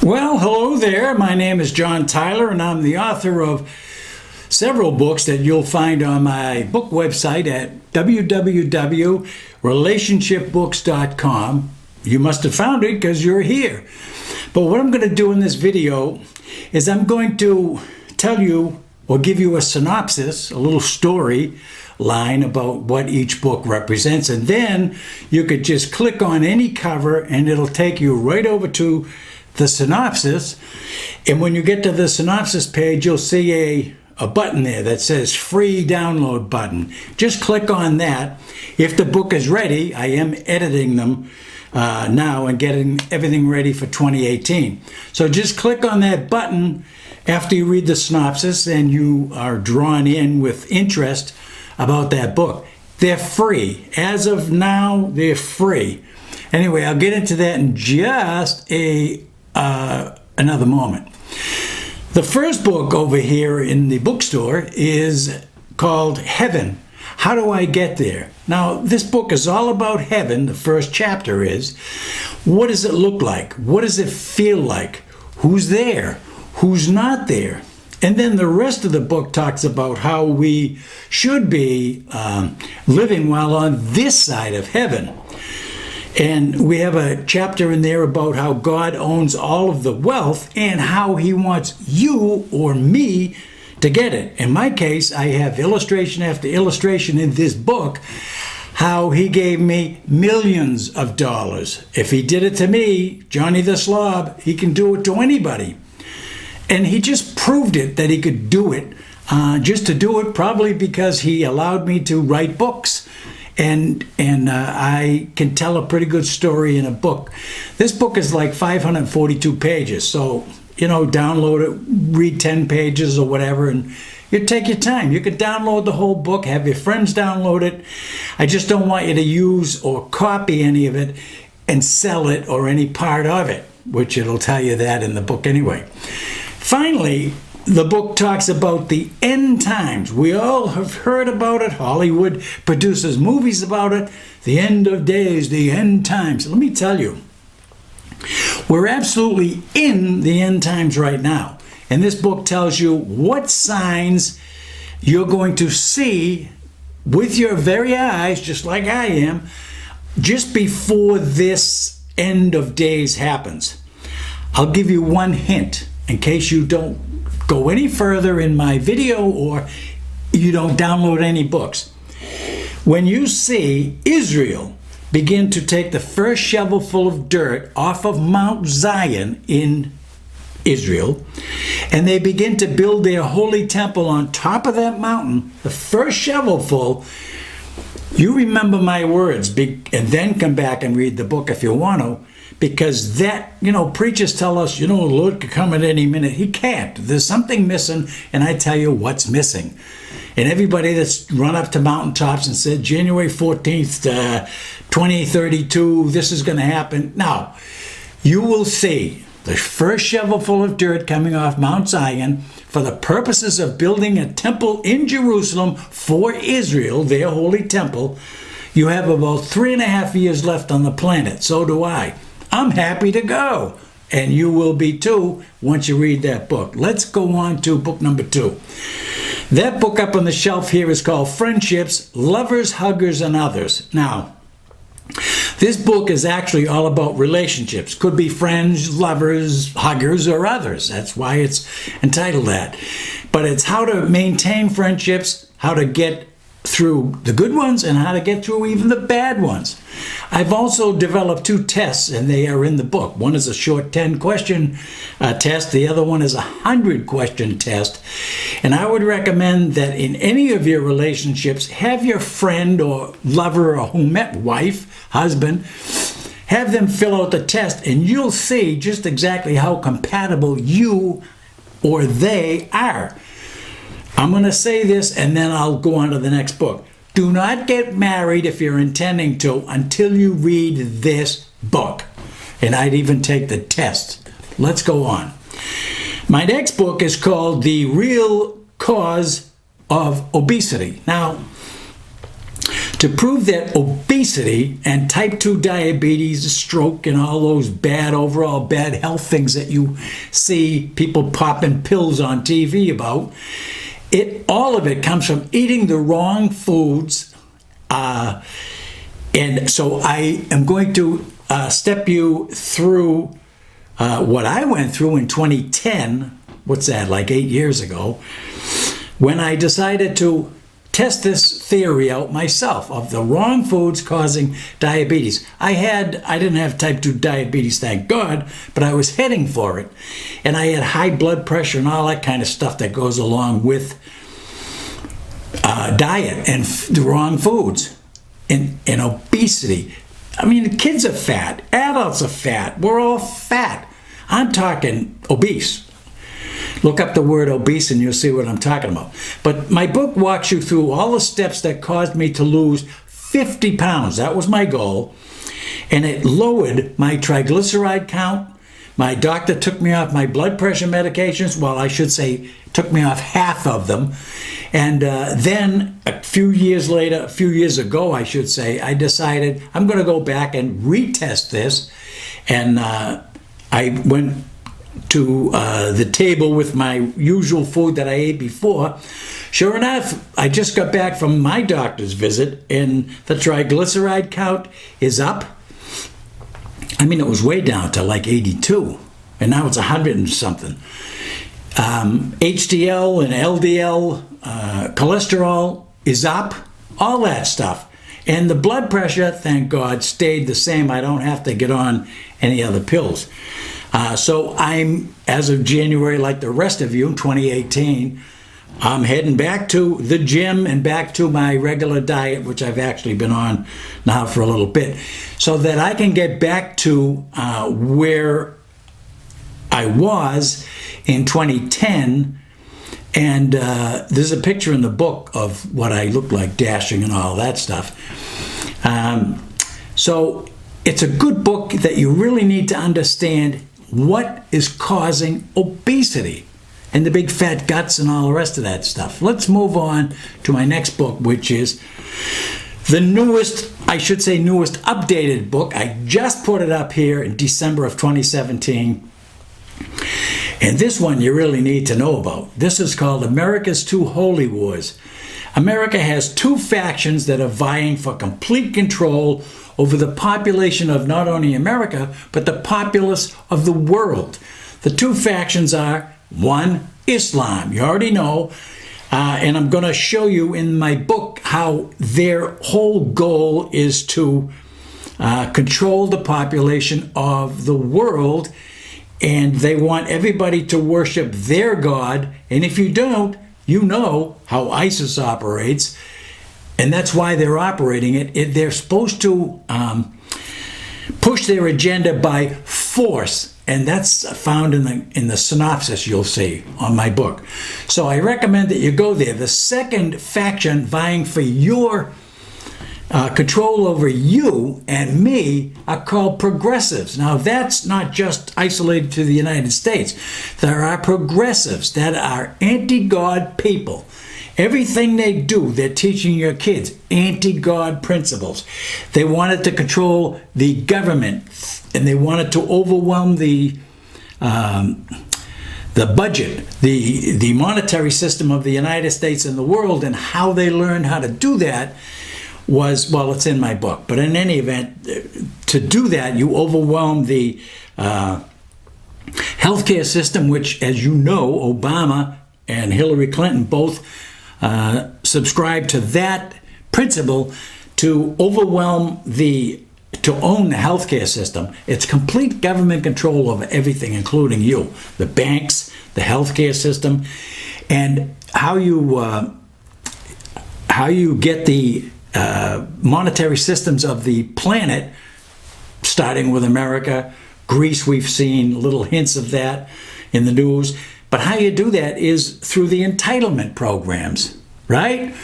Well, hello there. My name is John Tyler, and I'm the author of several books that you'll find on my book website at www.relationshipbooks.com. You must have found it because you're here. But what I'm going to do in this video is I'm going to tell you or give you a synopsis, a little story line about what each book represents, and then you could just click on any cover and it'll take you right over to the synopsis. And when you get to the synopsis page, you'll see a button there that says free download button. Just click on that. If the book is ready, I am editing them now and getting everything ready for 2018. So just click on that button after you read the synopsis and you are drawn in with interest about that book. They're free. As of now, they're free. Anyway, I'll get into that in just another moment. The first book over here in the bookstore is called Heaven. How do I get there? Now, this book is all about heaven. The first chapter is, what does it look like? What does it feel like? Who's there? Who's not there? And then the rest of the book talks about how we should be living while on this side of heaven. And we have a chapter in there about how God owns all of the wealth and how he wants you or me to get it. In my case, I have illustration after illustration in this book how he gave me millions of dollars. If he did it to me, Johnny the Slob, he can do it to anybody. And he just proved it that he could do it, just to do it, probably because he allowed me to write books. And I can tell a pretty good story in a book. This book is like 542 pages. So, download it, read 10 pages or whatever, and you take your time. You can download the whole book, have your friends download it. I just don't want you to use or copy any of it and sell it or any part of it, which it'll tell you that in the book anyway. Finally, the book talks about the end times. We all have heard about it. Hollywood produces movies about it. The end of days, the end times. Let me tell you, we're absolutely in the end times right now. And this book tells you what signs you're going to see with your very eyes, just like I am, just before this end of days happens. I'll give you one hint in case you don't go any further in my video or you don't download any books. When you see Israel begin to take the first shovelful of dirt off of Mount Zion in Israel, and they begin to build their holy temple on top of that mountain, the first shovelful, you remember my words, and then come back and read the book if you want to, because that, preachers tell us, the Lord could come at any minute. He can't. There's something missing, and I tell you what's missing. And everybody that's run up to mountaintops and said, January 14th, 2032, this is going to happen. Now, you will see the first shovelful of dirt coming off Mount Zion for the purposes of building a temple in Jerusalem for Israel, their holy temple. You have about 3.5 years left on the planet. So do I. I'm happy to go. And you will be too once you read that book. Let's go on to book number 2. That book up on the shelf here is called Friendships, Lovers, Huggers, and Others. Now, this book is actually all about relationships. Could be friends, lovers, huggers, or others. That's why it's entitled that. But it's how to maintain friendships, how to get through the good ones, and how to get through even the bad ones. I've also developed 2 tests, and they are in the book. One is a short 10-question test. The other one is a 100-question test. And I would recommend that in any of your relationships, have your friend or lover or whomever, wife, husband, have them fill out the test, and you'll see just exactly how compatible you or they are. I'm going to say this and then I'll go on to the next book. Do not get married if you're intending to until you read this book. And I'd even take the test. Let's go on. My next book is called The Real Cause of Obesity. Now, to prove that obesity and type 2 diabetes, stroke, and all those overall bad health things that you see people popping pills on TV about, all of it comes from eating the wrong foods. And so I am going to step you through what I went through in 2010, what's that, like 8 years ago, when I decided to test this theory out myself of the wrong foods causing diabetes. I didn't have type 2 diabetes, thank God, but I was heading for it. And I had high blood pressure and all that kind of stuff that goes along with diet and the wrong foods and obesity. I mean, the kids are fat, adults are fat, we're all fat. I'm talking obese. Look up the word obese and you'll see what I'm talking about. But my book walks you through all the steps that caused me to lose 50 pounds. That was my goal. And it lowered my triglyceride count. My doctor took me off my blood pressure medications. Well, I should say took me off half of them. And then a few years ago, I should say, I decided I'm going to go back and retest this. And I went to the table with my usual food that I ate before. Sure enough, I just got back from my doctor's visit and the triglyceride count is up. I mean, it was way down to like 82 and now it's 100 and something. HDL and LDL, cholesterol is up, all that stuff. And the blood pressure, thank God, stayed the same. I don't have to get on any other pills. So I'm, as of January, like the rest of you, 2018, I'm heading back to the gym and back to my regular diet, which I've actually been on now for a little bit, so that I can get back to where I was in 2010. And there's a picture in the book of what I look like dashing and all that stuff. So it's a good book that you really need to understand what is causing obesity and the big fat guts and all the rest of that stuff. Let's move on to my next book, which is the newest updated book. I just put it up here in December of 2017. And this one you really need to know about. This is called America's Two Holy Wars. America has two factions that are vying for complete control over the population of not only America, but the populace of the world. The two factions are, one, Islam. You already know. And I'm going to show you in my book how their whole goal is to control the population of the world. And they want everybody to worship their God. And if you don't, you know how ISIS operates. And that's why they're operating it. They're supposed to push their agenda by force. And that's found in the synopsis you'll see on my book. So I recommend that you go there. The second faction vying for your control over you and me are called progressives. Now, that's not just isolated to the United States. There are progressives that are anti-God people. Everything they do, they're teaching your kids anti-God principles. They wanted to control the government, and they wanted to overwhelm the budget, the monetary system of the United States and the world. And how they learned how to do that was, well, it's in my book. But in any event, to do that, you overwhelm the healthcare system, which, as you know, Obama and Hillary Clinton both subscribe to that principle, to overwhelm to own the healthcare system. It's complete government control over everything, including you, the banks, the healthcare system, and how you get the monetary systems of the planet, starting with America. Greece, we've seen little hints of that in the news. But how you do that is through the entitlement programs, right?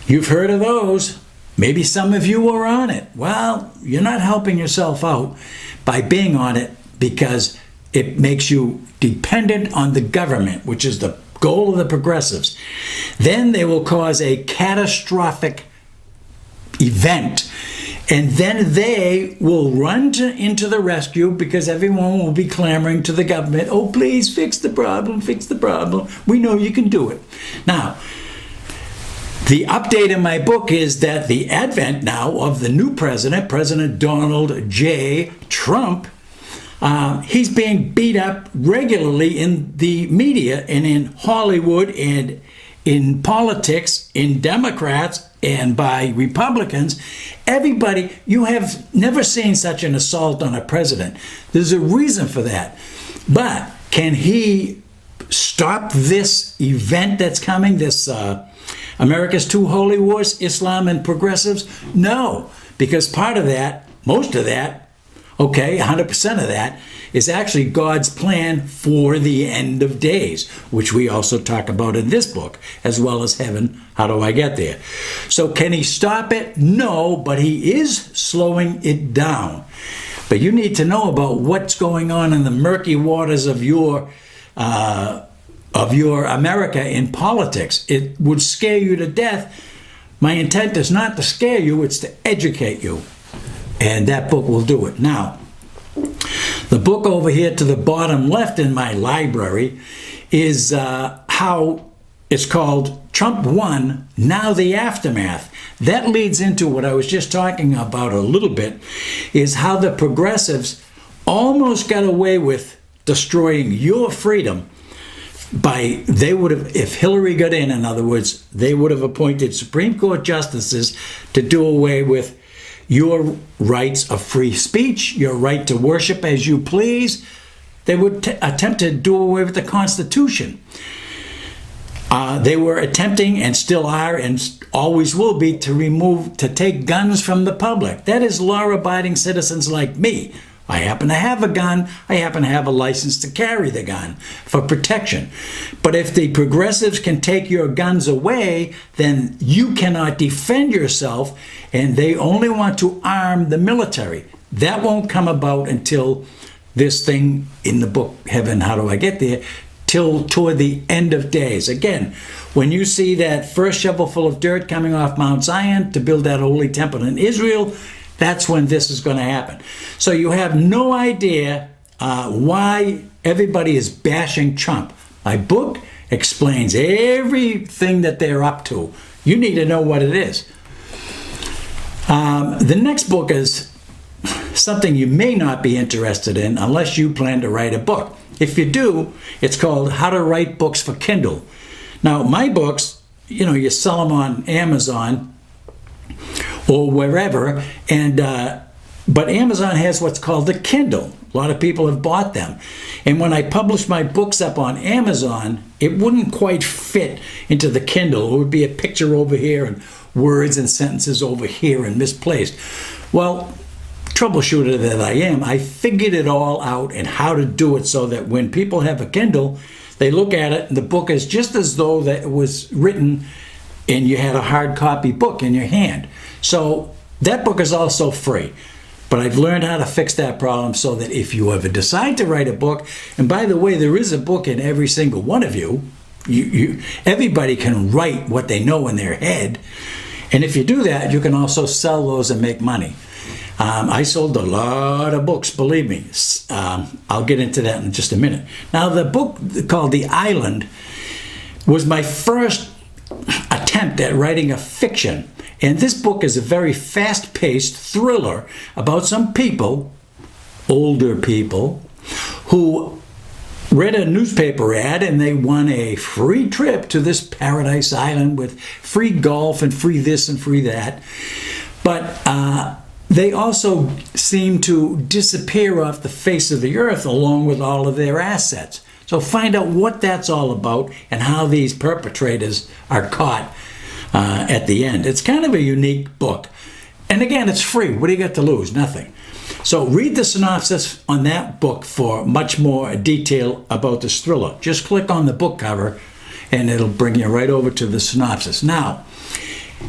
You've heard of those. Maybe some of you are on it. Well, you're not helping yourself out by being on it, because it makes you dependent on the government, which is the goal of the progressives. Then they will cause a catastrophic event. And then they will run into the rescue because everyone will be clamoring to the government, oh, please fix the problem, fix the problem. We know you can do it. Now, the update in my book is that the advent now of the new president, President Donald J. Trump, he's being beat up regularly in the media and in Hollywood and in politics, in Democrats and by Republicans. Everybody, you have never seen such an assault on a president. There's a reason for that. But can he stop this event that's coming, this America's Two Holy Wars, Islam and progressives? No, because part of that, most of that, okay, 100% of that is actually God's plan for the end of days, which we also talk about in this book, as well as heaven, how do I get there? So can he stop it? No, but he is slowing it down. But you need to know about what's going on in the murky waters of your America in politics. It would scare you to death. My intent is not to scare you, it's to educate you. And that book will do it. Now, the book over here to the bottom left in my library is how it's called Trump Won, Now the Aftermath. That leads into what I was just talking about a little bit, is how the progressives almost got away with destroying your freedom by, they would have, if Hillary got in other words, they would have appointed Supreme Court justices to do away with your rights of free speech, your right to worship as you please. They would attempt to do away with the Constitution. They were attempting, and still are, and always will be, to take guns from the public. That is law-abiding citizens like me. I happen to have a gun. I happen to have a license to carry the gun for protection. But if the progressives can take your guns away, then you cannot defend yourself, and they only want to arm the military. That won't come about until this thing in the book, Heaven, How Do I Get There? Till toward the end of days. Again, when you see that first shovelful of dirt coming off Mount Zion to build that holy temple in Israel, that's when this is going to happen. So you have no idea why everybody is bashing Trump. My book explains everything that they're up to. You need to know what it is. The next book is something you may not be interested in unless you plan to write a book. If you do, it's called How to Write Books for Kindle. Now, my books, you sell them on Amazon or wherever, and but Amazon has what's called the Kindle. A lot of people have bought them. And when I published my books up on Amazon, it wouldn't quite fit into the Kindle. It would be a picture over here and words and sentences over here and misplaced. Well, troubleshooter that I am, I figured it all out and how to do it so that when people have a Kindle, they look at it and the book is just as though that it was written and you had a hard copy book in your hand. So that book is also free. But I've learned how to fix that problem so that if you ever decide to write a book, and by the way, there is a book in every single one of you, everybody can write what they know in their head. And if you do that, you can also sell those and make money. I sold a lot of books, believe me. I'll get into that in just a minute. Now, the book called The Island was my first attempt at writing a fiction. And this book is a very fast-paced thriller about some people, older people, who read a newspaper ad and they won a free trip to this paradise island with free golf and free this and free that. But they also seem to disappear off the face of the earth along with all of their assets. So find out what that's all about and how these perpetrators are caught at the end. It's kind of a unique book. And again, it's free. What do you got to lose? Nothing. So read the synopsis on that book for much more detail about this thriller. Just click on the book cover and it'll bring you right over to the synopsis. Now,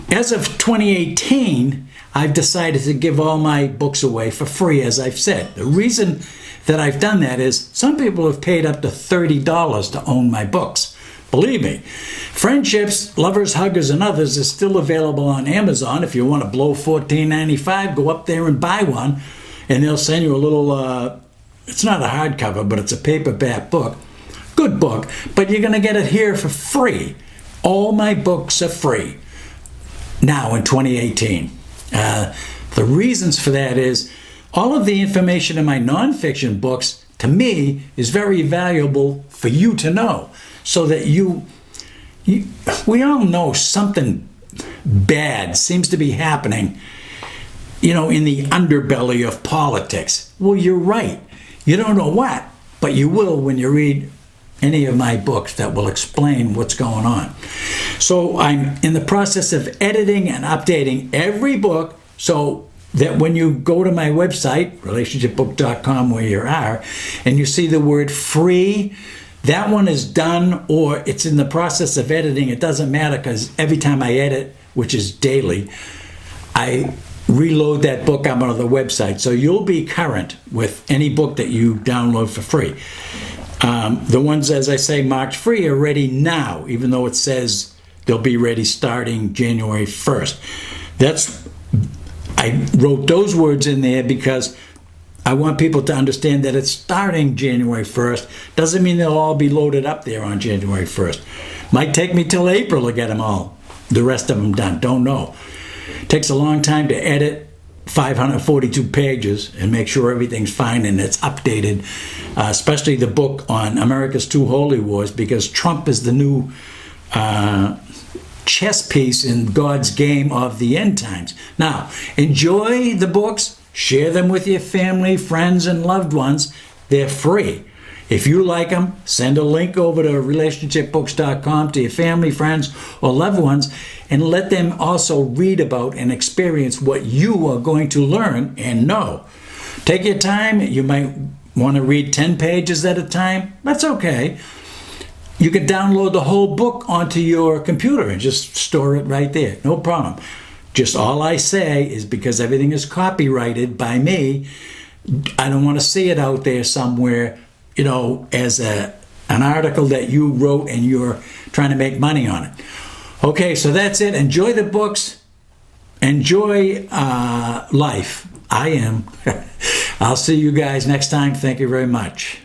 as of 2018, I've decided to give all my books away for free, as I've said. The reason that I've done that is some people have paid up to $30 to own my books. Believe me. Friendships, Lovers, Huggers, and Others is still available on Amazon. If you want to blow $14.95, go up there and buy one, and they'll send you a little, it's not a hardcover, but it's a paperback book. Good book, but you're going to get it here for free. All my books are free now in 2018. The reasons for that is all of the information in my nonfiction books, to me, is very valuable for you to know, so that we all know something bad seems to be happening, in the underbelly of politics. Well, you're right. You don't know what, but you will when you read any of my books that will explain what's going on. So I'm in the process of editing and updating every book so that when you go to my website, relationshipbook.com, where you are, and you see the word free, that one is done or it's in the process of editing. It doesn't matter, because every time I edit, which is daily, I reload that book up onto the website. So you'll be current with any book that you download for free. The ones, as I say, marked free are ready now, even though it says they'll be ready starting January 1st. I wrote those words in there because I want people to understand that it's starting January 1st. Doesn't mean they'll all be loaded up there on January 1st. Might take me till April to get them all, the rest of them done. Don't know. It takes a long time to edit 542 pages and make sure everything's fine and it's updated, especially the book on America's Two Holy Wars, because Trump is the new chess piece in God's game of the end times. Now, enjoy the books, share them with your family, friends, and loved ones. They're free. If you like them, send a link over to relationshipbooks.com to your family, friends, or loved ones, and let them also read about and experience what you are going to learn and know. Take your time. You might want to read 10 pages at a time. That's okay. You can download the whole book onto your computer and just store it right there. No problem. Just all I say is, because everything is copyrighted by me, I don't want to see it out there somewhere, as an article that you wrote and you're trying to make money on it. Okay, so that's it. Enjoy the books. Enjoy life. I am. I'll see you guys next time. Thank you very much.